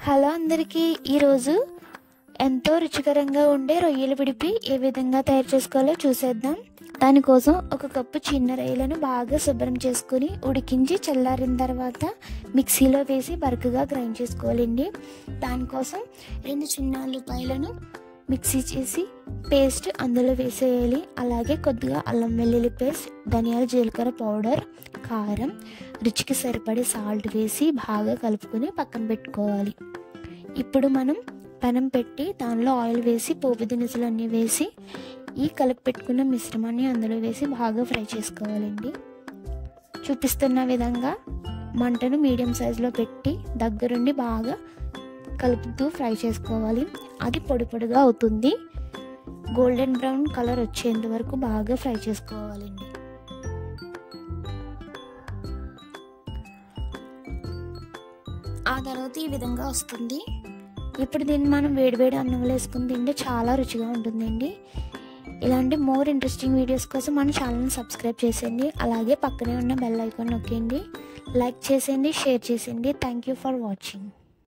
Hello అందరికీ, ఈరోజు ఎంతో రుచికరంగా ఉండే రొయ్యల విడిపి ఏ విధంగా తయారు చేసుకోవాలో చూసేద్దాం. దానికోసం ఒక కప్పు చిన్న రొయ్యలను బాగా శుభ్రం చేసుకుని ఉడికించి చల్లారిన తర్వాత మిక్సీలో వేసి బరకగా గ్రైండ్ చేసుకోవాలండి. దానికోసం 2 చిన్న ఉల్లిపాయలను మిక్సీ చేసి పేస్ట్ అందులో వేసేయాలి. అలాగే కొద్దిగా అల్లం వెల్లుల్లి పేస్ట్, ధనియాల జీలకర్ర పౌడర్, కారం, రుచికి సరిపడే సాల్ట్ వేసి బాగా కలుపుకొని పక్కన పెట్టుకోవాలి. ఇప్పుడు మనం పెనం పెట్టి దానిలో ఆయిల్ వేసి పోపు దినుసులు అన్నీ వేసి ఈ కలిపి పెట్టుకున్న మిశ్రమాన్ని అందులో వేసి బాగా ఫ్రై చేసుకోవాలండి. చూపిస్తున్న విధంగా మంటను మీడియం సైజులో పెట్టి దగ్గరుండి బాగా కలుపుతూ ఫ్రై చేసుకోవాలి. అది పొడి పొడిగా అవుతుంది. గోల్డెన్ బ్రౌన్ కలర్ వచ్చేంత వరకు బాగా ఫ్రై చేసుకోవాలండి. ఆ తర్వాత ఈ విధంగా వస్తుంది. ఇప్పుడు దీన్ని మనం వేడివేడి అన్నంలో వేసుకుని తింటే చాలా రుచిగా ఉంటుందండి. ఇలాంటి మోర్ ఇంట్రెస్టింగ్ వీడియోస్ కోసం మన ఛానల్ని సబ్స్క్రైబ్ చేసేయండి. అలాగే పక్కనే ఉన్న బెల్ ఐకాన్ నొక్కండి. లైక్ చేసేయండి, షేర్ చేసేయండి. Thank you for watching.